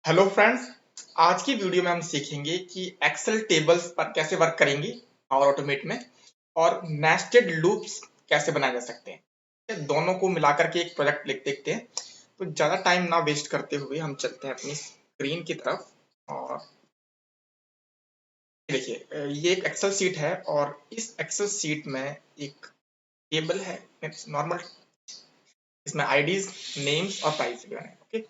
Hello friends. आज की video में हम सीखेंगे कि एक्सेल टेबल्स पर कैसे वर्क करेंगे पावर ऑटोमेट में, और नेस्टेड लूप्स कैसे बनाए जा सकते हैं। ये दोनों को मिलाकर के एक प्रोजेक्ट लिख देखते हैं। तो ज़्यादा टाइम ना वेस्ट करते हुए हम चलते हैं अपनी स्क्रीन की तरफ। और देखिए, ये एक एक्सेल शीट है और इस एक्सेल शीट में एक टेबल है नॉर्मल। इसमें आईडीज, नेम्स और प्राइस गिवन है। ओके।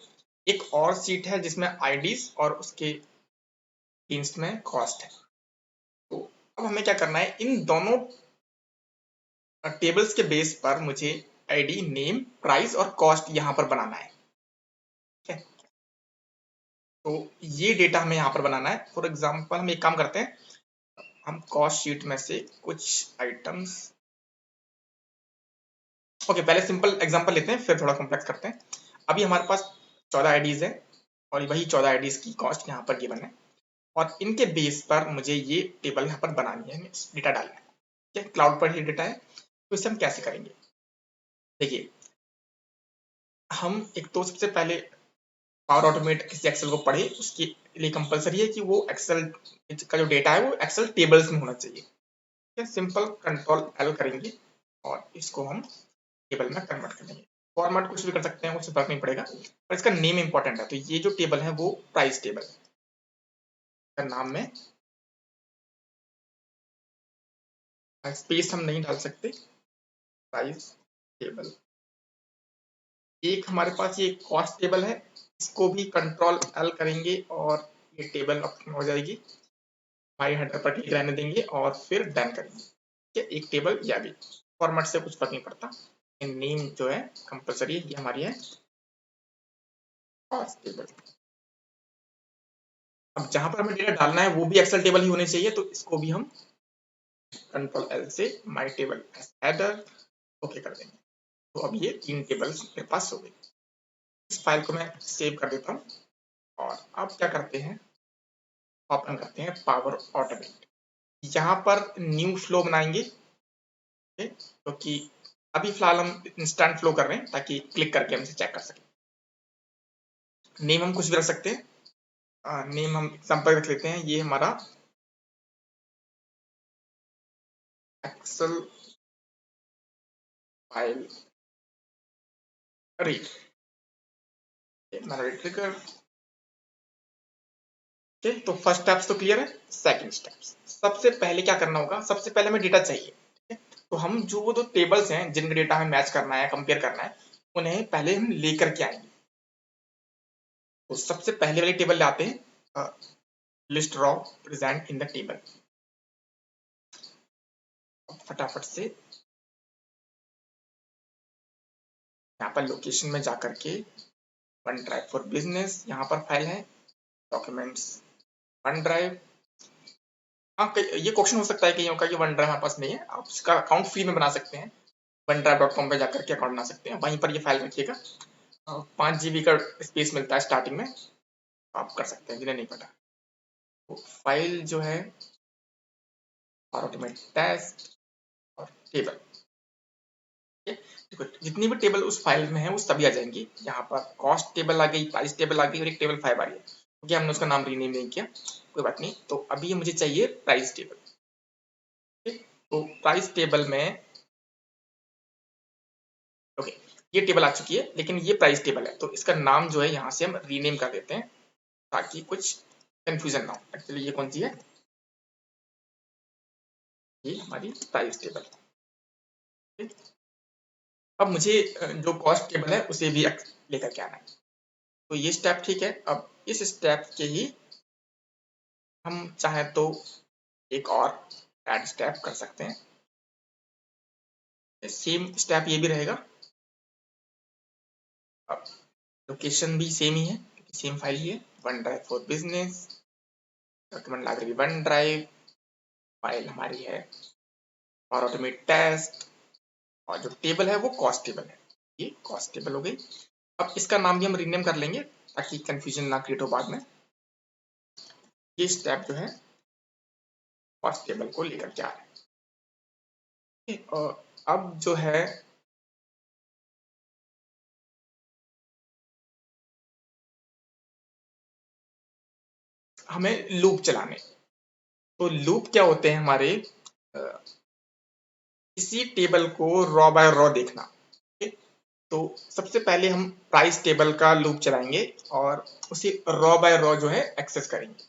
एक और शीट है जिसमें आईडीज और उसके टीम्स में कॉस्ट है। तो अब हमें क्या करना है, इन दोनों टेबल्स के बेस पर मुझे आईडी, नेम, प्राइस और कॉस्ट यहाँ पर बनाना है। ठीक है। तो ये डेटा हमें यहाँ पर बनाना है। फॉर एग्जांपल हम एक काम करते हैं, हम कॉस्ट शीट में से कुछ आइटम्स, ओके, पहले सिंपल एग्जांपल लेते हैं फिर थोड़ा कॉम्प्लेक्स करते हैं। अभी हमारे पास 14 आईडीज है और वही 14 आईडीज की कॉस्ट यहाँ पर गिवन है, और इनके बेस पर मुझे ये टेबल यहाँ पर बनानी है, डेटा डालना है। ठीक है, क्लाउड पर ही डेटा है। तो इसे हम कैसे करेंगे, देखिए। हम एक तो सबसे पहले पावर ऑटोमेट किसी एक्सेल को पढ़े, उसके लिए कंपलसरी है कि वो एक्सेल का जो डेटा है वो एक्सेल टेबल्स में होना चाहिए। ठीक है, सिंपल कंट्रोल एल करेंगे और इसको हम टेबल में कन्वर्ट कर देंगे। फॉर्मेट कुछ भी कर सकते हैं, उससे फर्क नहीं पड़ेगा, पर इसका नेम इंपॉर्टेंट है। तो ये जो टेबल है वो प्राइस टेबल का नाम में स्पेस हम नहीं डाल सकते। Price table. एक हमारे पास ये कॉस्ट टेबल है, इसको भी कंट्रोल एल करेंगे और ये टेबल ओपन हो जाएगी। हमारी हेडर पर ठीक रहने देंगे और फिर डन करेंगे। ठीक है, एक टेबल या भी फॉर्मेट से कुछ फर्क नहीं पड़ता। नेम जो है कंपलसरी है, ये हमारी है कॉस्ट टेबल। अब जहां पर हमें डेटा डालना है वो भी एक्सेल टेबल ही होने चाहिए, तो इसको भी हम कंट्रोल एल से माई टेबल हेडर ओके कर देंगे। तो अब ये 3 टेबल्स मेरे पास हो गई। इस फाइल को मैं सेव कर देता हूँ और अब क्या करते हैं, ओपन करते हैं पावर ऑटोमेट। यहाँ पर न्यू फ्लो बनाएंगे, क्योंकि अभी फिलहाल हम इंस्टेंट फ्लो कर रहे हैं ताकि क्लिक करके हम इसे चेक कर सकें। नेम हम कुछ भी रख सकते हैं। नेम हम एग्जांपल रख लेते हैं, ये हमारा एक्सेल फाइल रीड, हमारा रीड ट्रिगर। ठीक है, तो फर्स्ट स्टेप्स तो क्लियर है। सेकंड स्टेप्स, सबसे पहले क्या करना होगा, सबसे पहले हमें डेटा चाहिए। ठीक है, तो हम जो वो दो टेबल्स हैं जिनका डेटा हमें मैच करना है, कंपेयर करना है, उन्हें पहले हम लेकर के आएंगे। तो सबसे पहले वाली टेबल लाते हैं, list raw present in the table. फटाफट से यहाँ पर लोकेशन में जाकर के वन ड्राइव फॉर बिजनेस, यहाँ पर फाइल है डॉक्यूमेंट्स वन ड्राइव। हाँ, ये क्वेश्चन हो सकता है कईयों का कि वन ड्राइव हमारे पास नहीं है, आप इसका अकाउंट फ्री में बना सकते हैं। वन ड्राइव .com पे जाकर के अकाउंट बना सकते हैं, वहीं पर ये फाइल रखिएगा। 5 GB का स्पेस मिलता है स्टार्टिंग में, आप कर सकते हैं जिन्हें नहीं पता। तो फाइल जो है ऑटोमेट टेस्ट और टेबल। देखो, जितनी भी टेबल उस फाइल में है वो सभी आ जाएंगी। यहाँ पर कॉस्ट टेबल आ गई, प्राइस टेबल आ गई और एक टेबल 5 आ रही है, क्योंकि हमने उसका नाम रीनेम नहीं किया। कोई बात नहीं। तो अभी मुझे चाहिए प्राइस टेबल। ठीक, तो प्राइस टेबल में ओके, ये टेबल आ चुकी है, लेकिन ये प्राइस टेबल है, तो इसका नाम जो है यहाँ से हम रीनेम कर देते हैं ताकि कुछ कंफ्यूजन ना हो। एक्चुअली ये कौन सी है, ये हमारी प्राइस टेबल है। अब मुझे जो कॉस्ट टेबल है उसे भी लेकर के आना है। तो ये स्टेप ठीक है। अब इस स्टेप के ही हम चाहे तो एक और ऐड स्टेप कर सकते हैं। सेम स्टेप ये भी रहेगा। अब लोकेशन भी सेम ही है, सेम फाइल ही है, one drive for business, document library one drive. File हमारी है और ऑटोमेट टेस्ट, और जो टेबल है वो कॉस्ट टेबल है। ये कॉस्ट टेबल हो गई। अब इसका नाम भी हम रीनेम कर लेंगे ताकि कंफ्यूजन ना क्रिएट हो बाद में। ये स्टेप जो है कॉस्ट टेबल को लेकर के आ रहे हैं। और अब जो है हमें लूप चलाने। तो लूप क्या होते हैं हमारे, किसी टेबल को रॉ बाय रॉ देखना। ठीक? तो सबसे पहले हम प्राइस टेबल का लूप चलाएंगे और उसे रॉ बाय रॉ जो है एक्सेस करेंगे,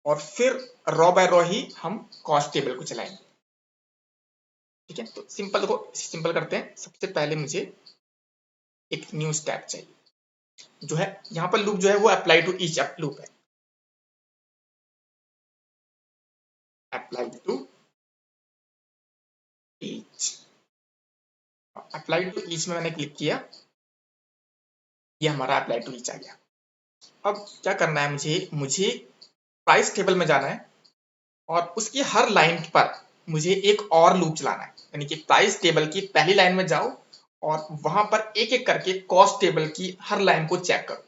और फिर रॉ बाय रॉ ही हम कॉस्ट टेबल को चलाएंगे। ठीक है, तो सिंपल को सिंपल करते हैं। सबसे पहले मुझे एक न्यू स्टेप चाहिए, जो है यहाँ पर लूप जो है वो अप्लाई टू ईच लूप है। Apply to each, apply to each में मैंने क्लिक किया, ये हमारा अप्लाई टू ईच आ गया। अब क्या करना है, मुझे मुझे प्राइस टेबल में जाना है और उसकी हर लाइन पर मुझे एक और लूप चलाना है। यानी कि प्राइस टेबल की पहली लाइन में जाओ और वहां पर एक एक करके कॉस्ट टेबल की हर लाइन को चेक करो।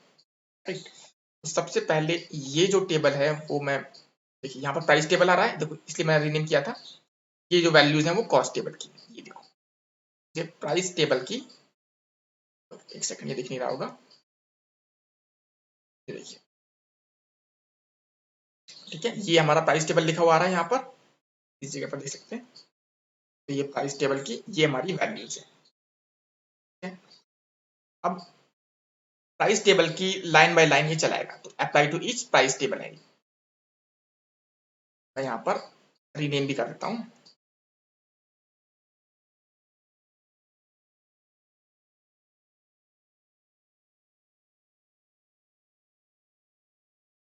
राइट, तो सबसे पहले ये जो टेबल है वो मैं, देखिए यहाँ पर प्राइस टेबल आ रहा है, देखो इसलिए मैंने रीनेम किया था। ये जो वैल्यूज हैं वो कॉस्ट टेबल की, ये देखो, ये प्राइस टेबल की, एक सेकंड ये दिख नहीं रहा होगा, ये देखिए। ठीक है, ये हमारा प्राइस टेबल लिखा हुआ आ रहा है यहाँ पर, इस जगह पर देख सकते हैं। तो ये प्राइस टेबल की ये हमारी वैल्यूज है। ठीक है? अब प्राइस टेबल की लाइन बाय लाइन ये चलाएगा, तो apply to each price table है। मैं यहाँ पर रीनेम भी कर देता हूँ।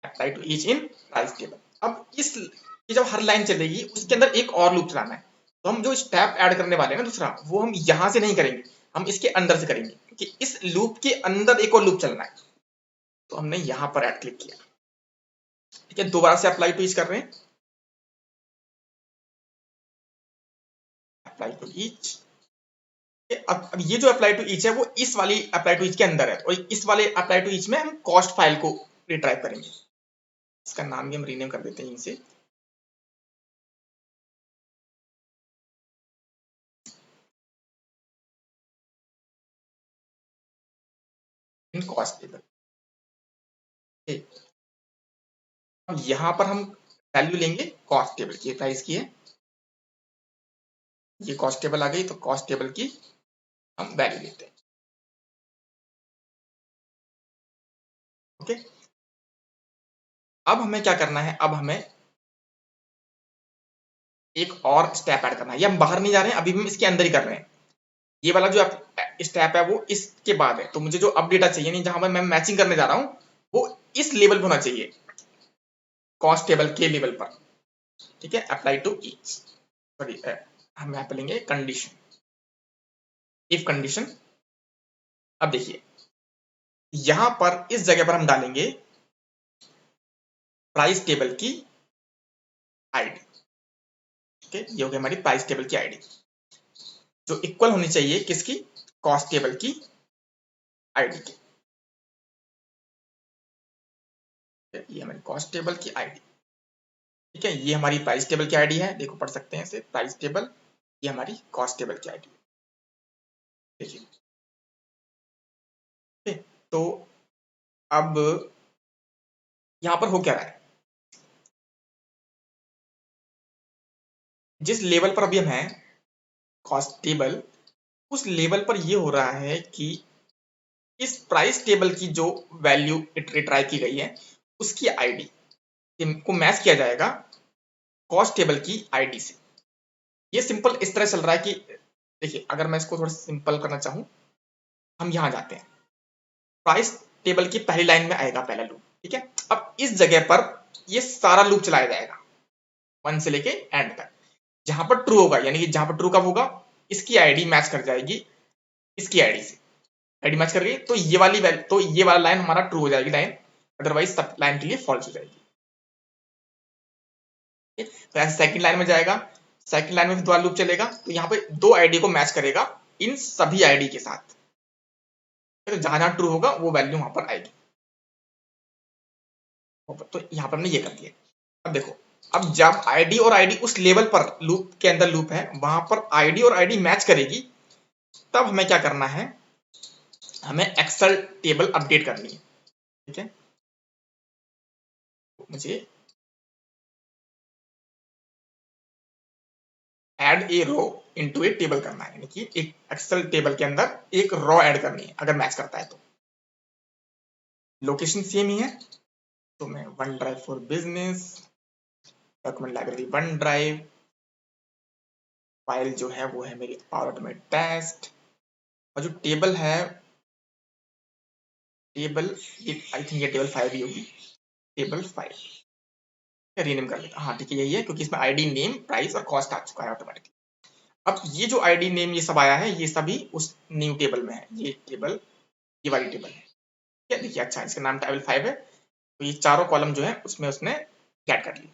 Apply to each in price table. अब इस ये जब हर लाइन चलेगी उसके अंदर एक और लूप चलाना है। तो हम जो स्टेप ऐड करने वाले हैं ना दूसरा, वो हम यहाँ से नहीं करेंगे, हम इसके अंदर से करेंगे, क्योंकि इस लूप के अंदर एक और लूप चलना है। तो हमने यहाँ पर ऐड क्लिक किया। ठीक है, दोबारा से अप्लाई टू ईच कर रहे हैं, अप्लाई टू ईच। अब ये जो अप्लाई टू ईच है वो इस वाली अप्लाई टू ईच के अंदर है, और इस वाले अप्लाई टू ईच में हम कॉस्ट फाइल को रिट्राइव करेंगे। इसका नाम भी हम रीनेम कर देते हैं इनसे, इन कॉस्ट टेबल। अब यहाँ पर हम वैल्यू लेंगे कॉस्ट टेबल की, प्राइस की है, ये कॉस्ट टेबल आ गई, तो कॉस्ट टेबल की हम वैल्यू लेते हैं। ओके, अब हमें क्या करना है, अब हमें एक और स्टेप ऐड करना है। ये हम बाहर नहीं जा रहे हैं, अभी हम इसके अंदर ही कर रहे हैं। ये वाला जो स्टेप है वो इसके बाद है। तो मुझे जो अब डेटा चाहिए, नहीं जहां पर मैं मैचिंग करने जा रहा हूँ, वो इस लेवल पर होना चाहिए, कॉस्ट टेबल के लेवल पर। ठीक है, अप्लाई टू ईच, सॉरी हम यहाँ पे लेंगे कंडीशन, इफ कंडीशन। अब देखिए यहां पर इस जगह पर हम डालेंगे प्राइस टेबल की आईडी। ठीक है, ये हो गई हमारी प्राइस टेबल की आईडी, जो इक्वल होनी चाहिए किसकी, कॉस्ट टेबल की आईडी की। ये हमारी कॉस्ट टेबल की आईडी। ठीक है, ये हमारी प्राइस टेबल की आईडी है, देखो पढ़ सकते हैं इसे, प्राइस टेबल, ये हमारी कॉस्ट टेबल की आईडी। देखिए, ठीक है, तो अब यहां पर हो क्या रहा है, जिस लेवल पर अभी हम हैं कॉस्ट टेबल, उस लेवल पर ये हो रहा है कि इस प्राइस टेबल की जो वैल्यू रिट्राइव की गई है उसकी आईडी को मैच किया जाएगा कॉस्ट टेबल की आईडी से। ये सिंपल इस तरह चल रहा है कि देखिए, अगर मैं इसको थोड़ा सिंपल करना चाहूँ, हम यहाँ जाते हैं, प्राइस टेबल की पहली लाइन में आएगा पहला लूप। ठीक है, अब इस जगह पर ये सारा लूप चलाया जाएगा 1 से लेके एंड तक। जहां पर ट्रू होगा, यानी कि जहां पर ट्रू कब होगा, इसकी आईडी मैच कर जाएगी इसकी आईडी से, आईडी मैच कर गई, तो ये वाली तो ये वाला लाइन हमारा ट्रू हो जाएगी लाइन, अदरवाइज सब लाइन के लिए फॉल्स हो जाएगी। तो ऐसे सेकंड लाइन में जाएगा, सेकंड लाइन में भी दोबारा लूप चलेगा, तो यहाँ पे दो आईडी को मैच करेगा इन सभी आईडी के साथ। तो जहां जहां ट्रू होगा वो वैल्यू वहां पर आएगी। तो यहाँ पर हमने ये कर दिया। अब देखो, अब जब आईडी और आईडी उस लेवल पर लूप के अंदर लूप है, वहां पर आईडी और आईडी मैच करेगी, तब हमें क्या करना है, हमें एक्सेल टेबल अपडेट करनी है। ठीक है, मुझे add a row into a table करना है, यानी कि एक एक्सेल टेबल के अंदर एक रो ऐड करनी है अगर मैच करता है तो। लोकेशन सेम ही है, तो मैं one drive for business, document library one drive, file जो है वो है मेरी पावर ऑटोमेट टेस्ट, और जो टेबल है, टेबल ये आई थिंक ये टेबल 5 ही होगी, टेबल 5 रीनेम कर लेता, हाँ ठीक है यही है, क्योंकि इसमें आईडी नेम प्राइस और कॉस्ट आ चुका है ऑटोमेटिकली। अब ये जो आईडी नेम ये सब आया है, ये सभी उस न्यू टेबल में है, ये टेबल ये वाली टेबल है, ठीक है। देखिए अच्छा इसका नाम टेबल 5 है, तो ये चारों कॉलम जो है उसमें उसने ऐड कर ली।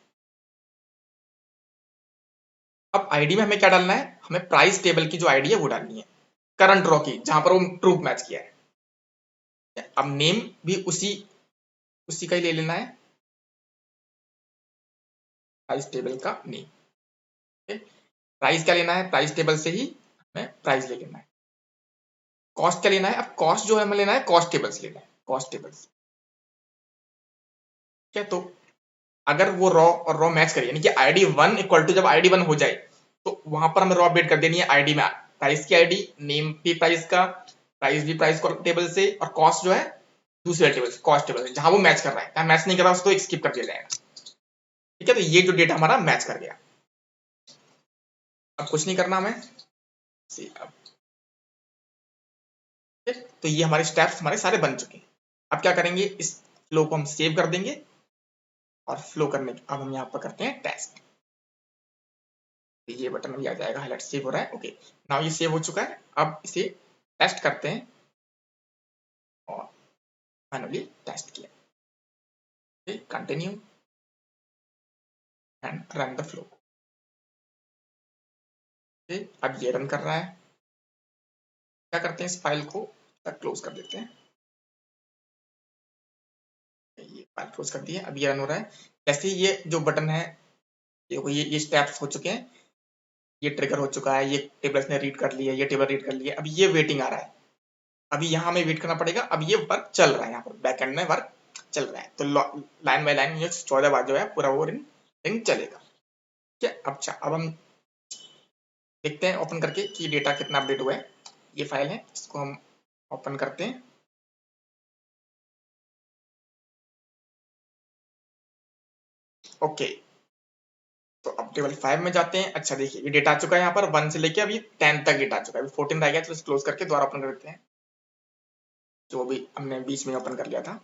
अब आईडी में हमें क्या डालना है, हमें प्राइस टेबल की जो आईडी है वो डालनी है, करंट रो की, जहां पर वो ट्रू मैच किया है। अब नेम भी उसी उसी का ही ले लेना है, प्राइस टेबल का नेम। प्राइस क्या लेना है, प्राइस टेबल से ही हमें प्राइस ले लेना है। कॉस्ट क्या लेना है, अब कॉस्ट जो है हमें लेना है कॉस्ट टेबल से लेना है, कॉस्ट टेबल से, ठीक है। तो अगर वो रॉ और रॉ मैच करिए, यानी कि आईडी 1 इक्वल टू, जब आईडी 1 हो जाए तो वहां पर हमें रॉ अपडेट कर देनी है आईडी में, प्राइस की आईडी, नेम भी प्राइस का, प्राइस भी प्राइस टेबल से, और कॉस्ट जो है दूसरे टेबल से, कॉस्ट टेबल से, जहां वो मैच कर रहा है, जहां मैच नहीं कर रहा उसको स्किप कर दिया जाएगा, ठीक है। तो ये जो डेटा हमारा मैच कर गया, अब कुछ नहीं करना हमें, अब तो ये हमारे स्टेप्स हमारे सारे बन चुके हैं। अब क्या करेंगे, इस फ्लो को हम सेव कर देंगे, और फ्लो करने के अब हम यहाँ पर करते हैं टेस्ट, ये बटन अभी आ जाएगा, हाईलाइट सेव हो रहा है, ओके नाउ ये सेव हो चुका है। अब इसे टेस्ट करते हैं, और फाइनली टेस्ट किया, continue and run the flow. अब ये रन कर रहा है, क्या करते हैं इस फाइल को क्लोज कर देते हैं, ये फाइल क्लोज कर दिया, अब ये रन हो रहा है। जैसे ये जो बटन है, ये स्टेप्स हो चुके हैं, ये ट्रिगर हो चुका है, ये टेबल ने रीड कर लिया, ये टेबल रीड कर लिया, अभी ये वेटिंग आ रहा है, अभी यहाँ हमें वेट करना पड़ेगा। अब ये वर्क चल रहा है, यहाँ पर बैकएंड में वर्क चल रहा है, तो लाइन बाय लाइन ये 14 बार जो है पूरा वो रिंग चलेगा, ठीक है। अच्छा अब हम देखते हैं ओपन करके कि डेटा कितना अपडेट हुआ है। ये फाइल है, इसको हम ओपन करते हैं, ओके तो अब टेबल 5 में जाते हैं। अच्छा देखिए ये डेटा आ चुका है, यहाँ पर 1 से लेके अभी 10 तक डेटा आ चुका है, अभी 14 रह गया, तो क्लोज करके दोबारा ओपन कर देते हैं, जो भी हमने बीच में ओपन कर लिया था।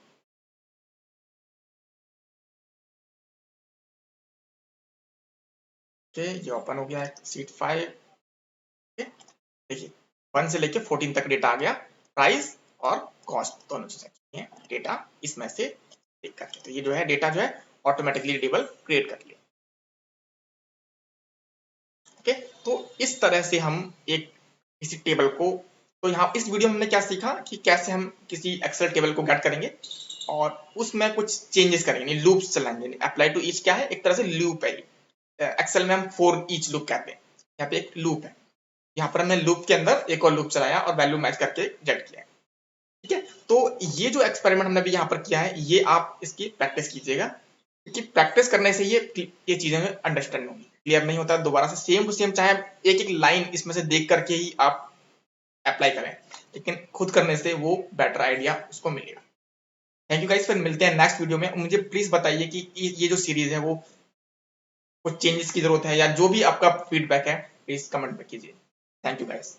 ओके ये ओपन हो गया है सीट 5, देखिए 1 से लेके 14 तक डेटा आ गया, प्राइस और कॉस्ट दोनों चीजें हैं डेटा इसमें से देख करके, तो ये जो है डेटा जो है ऑटोमेटिकली टेबल क्रिएट कर लिया, ओके। तो इस तरह से हम एक किसी टेबल को, तो यहाँ इस वीडियो में हमने क्या सीखा कि कैसे हम किसी एक्सेल टेबल को गेट करेंगे और उसमें कुछ चेंजेस करेंगे, लूप्स चलाएंगे, अप्लाई टू ईच क्या है, एक तरह से लूप है, एक्सेल में हम फॉर ईच लूप कहते हैं, यहाँ पे एक लूप है, यहाँ पर हमने लूप के अंदर एक और लूप चलाया और वैल्यू मैच करके जेट किया, ठीक है। तो ये जो एक्सपेरिमेंट हमने अभी यहाँ पर किया है, ये आप इसकी प्रैक्टिस कीजिएगा, क्योंकि प्रैक्टिस करने से ये चीजें अंडरस्टैंड होंगी, क्लियर नहीं होता दोबारा से सेम टू सेम, चाहे एक एक लाइन इसमें से देख करके ही आप अप्लाई करें, लेकिन खुद करने से वो बेटर आइडिया उसको मिलेगा। थैंक यू गाइस, फिर मिलते हैं नेक्स्ट वीडियो में। मुझे प्लीज बताइए कि ये जो सीरीज है वो कुछ चेंजेस की जरूरत है, या जो भी आपका फीडबैक है प्लीज कमेंट में कीजिए। Thank you guys.